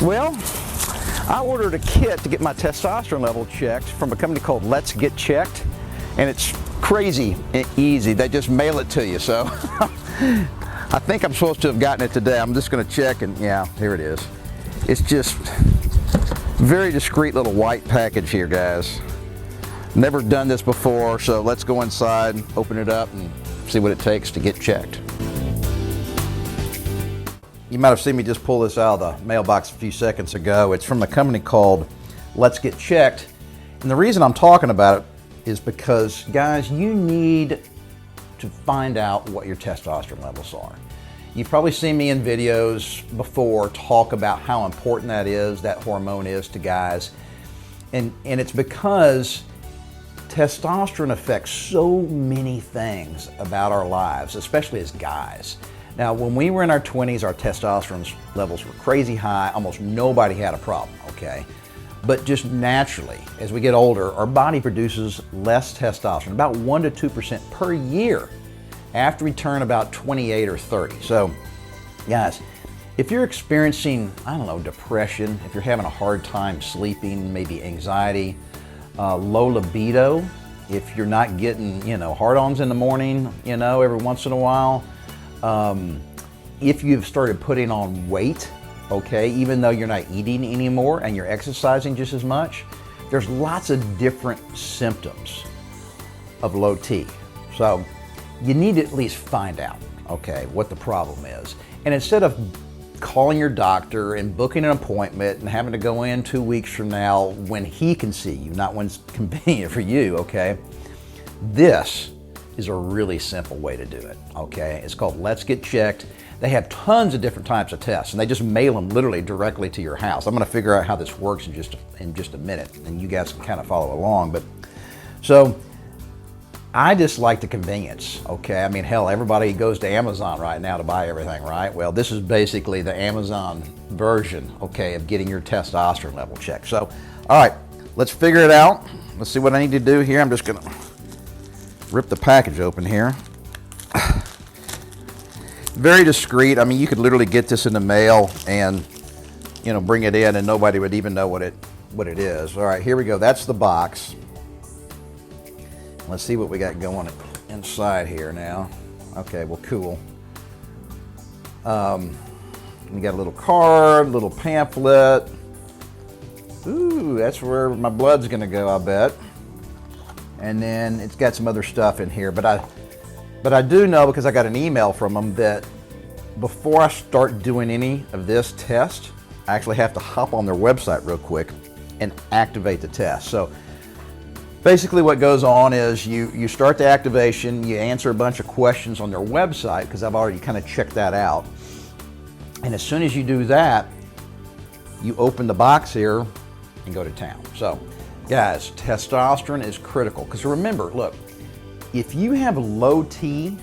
Well, I ordered a kit to get my testosterone level checked from a company called LetsGetChecked, and it's crazy and easy. They just mail it to you, so I think I'm supposed to have gotten it today. I'm just going to check, and yeah, here it is. It's just very discreet little white package here, guys. Never done this before, so let's go inside, open it up, and see what it takes to get checked. You might have seen me just pull this out of the mailbox a few seconds ago. It's from a company called LetsGetChecked. And the reason I'm talking about it is because, guys, you need to find out what your testosterone levels are. You've probably seen me in videos before talk about how important that hormone is to guys. And it's because testosterone affects so many things about our lives, especially as guys. Now, when we were in our 20s, our testosterone levels were crazy high. Almost nobody had a problem, okay? But just naturally, as we get older, our body produces less testosterone, about 1 to 2% per year after we turn about 28 or 30. So, guys, if you're experiencing, I don't know, depression, if you're having a hard time sleeping, maybe anxiety, low libido, if you're not getting, hard-ons in the morning, every once in a while, if you've started putting on weight, okay, even though you're not eating anymore and you're exercising just as much, there's lots of different symptoms of low T. So you need to at least find out, okay, what the problem is. And instead of calling your doctor and booking an appointment and having to go in 2 weeks from now when he can see you, not when it's convenient for you, okay, this is a really simple way to do it, okay? It's called LetsGetChecked. They have tons of different types of tests, and they just mail them literally directly to your house. I'm gonna figure out how this works in just a minute, and you guys can kind of follow along. But so I just like the convenience, okay? I mean, hell, everybody goes to Amazon right now to buy everything, right? Well, this is basically the Amazon version, okay, of getting your testosterone level checked. So, all right, let's figure it out. Let's see what I need to do here. I'm just gonna rip the package open here. Very discreet. I mean, you could literally get this in the mail and, bring it in and nobody would even know what it is. All right, here we go. That's the box. Let's see what we got going inside here now. Okay, well, cool. We got a little card, a little pamphlet. Ooh, that's where my blood's gonna go, I bet. And then it's got some other stuff in here, but I do know, because I got an email from them, that before I start doing any of this test, I actually have to hop on their website real quick and activate the test. So basically what goes on is you start the activation, you answer a bunch of questions on their website, because I've already kind of checked that out. And as soon as you do that, you open the box here and go to town. So guys, testosterone is critical, because remember, look, if you have low T,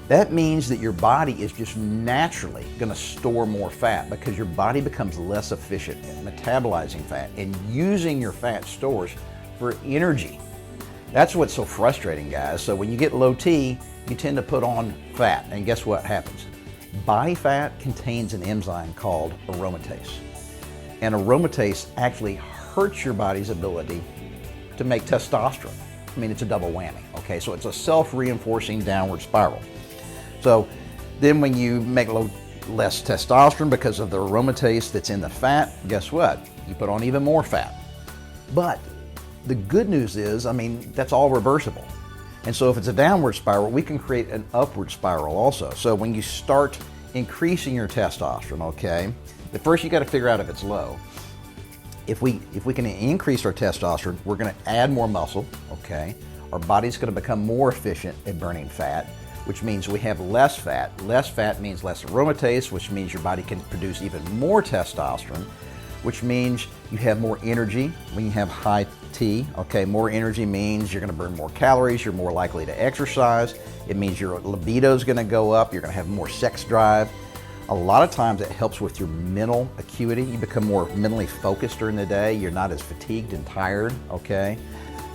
that means that your body is just naturally going to store more fat, because your body becomes less efficient at metabolizing fat and using your fat stores for energy. That's what's so frustrating, guys. So when you get low T, you tend to put on fat, and guess what happens? Body fat contains an enzyme called aromatase, and aromatase actually hurts your body's ability to make testosterone. I mean, it's a double whammy, okay? So it's a self-reinforcing downward spiral. So then when you make less testosterone because of the aromatase that's in the fat, guess what? You put on even more fat. But the good news is, I mean, that's all reversible. And so if it's a downward spiral, we can create an upward spiral also. So when you start increasing your testosterone, okay, at first you got to figure out if it's low. If we can increase our testosterone, we're going to add more muscle, okay? Our body's going to become more efficient at burning fat, which means we have less fat. Less fat means less aromatase, which means your body can produce even more testosterone, which means you have more energy when you have high T, okay? More energy means you're going to burn more calories, you're more likely to exercise. It means your libido is going to go up, you're going to have more sex drive. A lot of times it helps with your mental acuity. You become more mentally focused during the day. You're not as fatigued and tired, okay?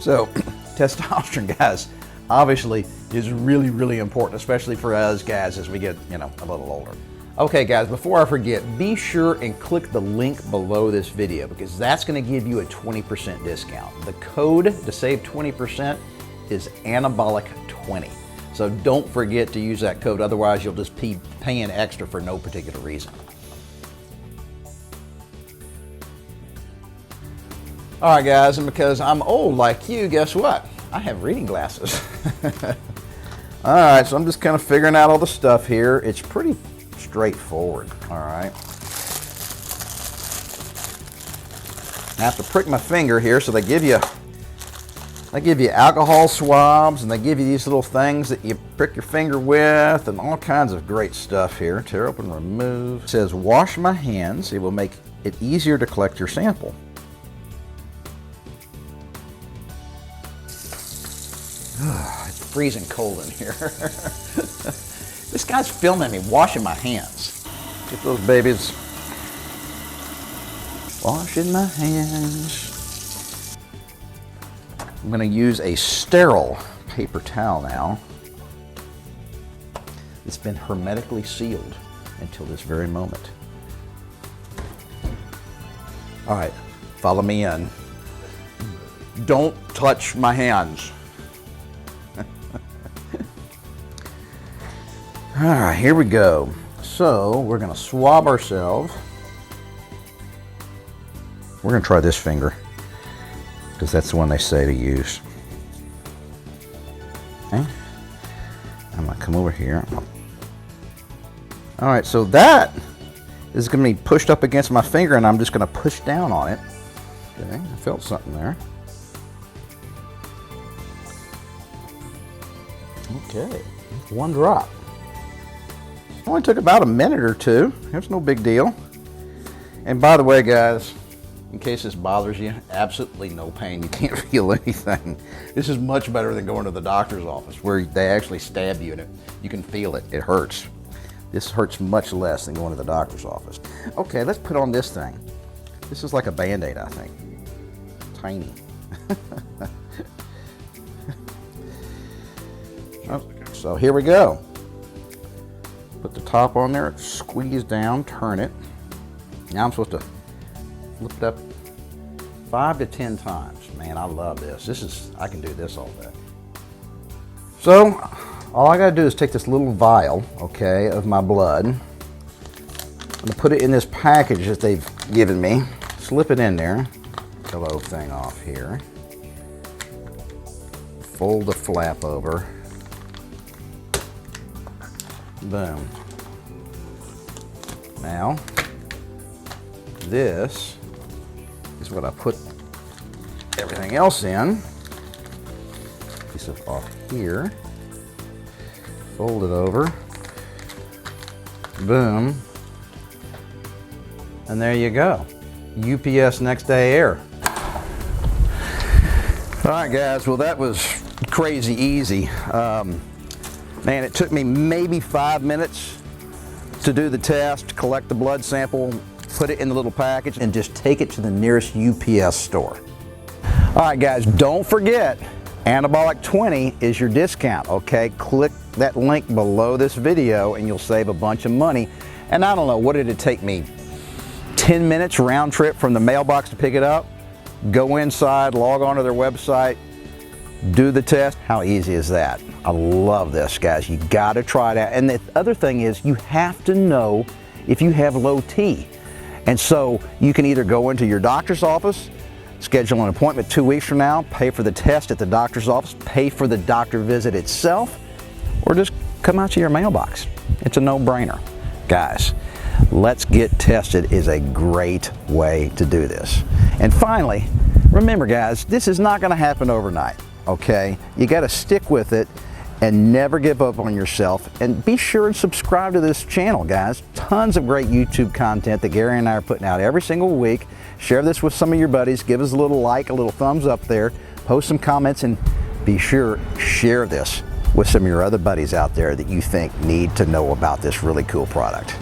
So testosterone, guys, obviously is really, really important, especially for us guys as we get, a little older. Okay guys, before I forget, be sure and click the link below this video because that's going to give you a 20% discount. The code to save 20% is anabolic20. So don't forget to use that code, otherwise you'll just be paying extra for no particular reason. All right guys, and because I'm old like you, guess what? I have reading glasses. All right, so I'm just kind of figuring out all the stuff here. It's pretty straightforward, all right. I have to prick my finger here, so they give you alcohol swabs, and they give you these little things that you prick your finger with, and all kinds of great stuff here. Tear open, remove. It says wash my hands. It will make it easier to collect your sample. It's freezing cold in here. This guy's filming me washing my hands. Get those babies. Washing my hands. I'm going to use a sterile paper towel now. It's been hermetically sealed until this very moment. All right, follow me in. Don't touch my hands. All right, here we go. So we're gonna swab ourselves. We're gonna try this finger because that's the one they say to use. Okay. I'm gonna come over here. All right, so that is gonna be pushed up against my finger, and I'm just gonna push down on it. Okay, I felt something there. Okay, one drop. Only took about a minute or two. It's no big deal. And by the way, guys, in case this bothers you, absolutely no pain. You can't feel anything. This is much better than going to the doctor's office where they actually stab you and you can feel it. It hurts. This hurts much less than going to the doctor's office. Okay, let's put on this thing. This is like a Band-Aid, I think. Tiny. Oh, so here we go. Put the top on there, squeeze down, turn it. Now I'm supposed to flip it up 5 to 10 times. Man, I love this. I can do this all day. So, all I gotta do is take this little vial, okay, of my blood. I'm gonna put it in this package that they've given me. Slip it in there. The little thing off here. Fold the flap over. Boom. Now, this is what I put everything else in. Piece of off here. Fold it over. Boom. And there you go. UPS next day air. All right, guys. Well, that was crazy easy. Man, it took me maybe 5 minutes to do the test, collect the blood sample, put it in the little package, and just take it to the nearest UPS store. All right, guys, don't forget, Anabolic20 is your discount, okay? Click that link below this video and you'll save a bunch of money. And I don't know, what did it take me? 10 minutes round trip from the mailbox to pick it up? Go inside, log on to their website, do the test. How easy is that? I love this, guys. You gotta try it out. And the other thing is, you have to know if you have low T. And so you can either go into your doctor's office, schedule an appointment 2 weeks from now, pay for the test at the doctor's office, pay for the doctor visit itself, or just come out to your mailbox. It's a no-brainer. Guys, Let's Get Tested is a great way to do this. And finally, remember guys, this is not gonna happen overnight. Okay, you got to stick with it and never give up on yourself, and be sure and subscribe to this channel, guys. Tons of great YouTube content that Gary and I are putting out every single week. Share this with some of your buddies. Give us a little like, a little thumbs up there, post some comments, and be sure share this with some of your other buddies out there that you think need to know about this really cool product.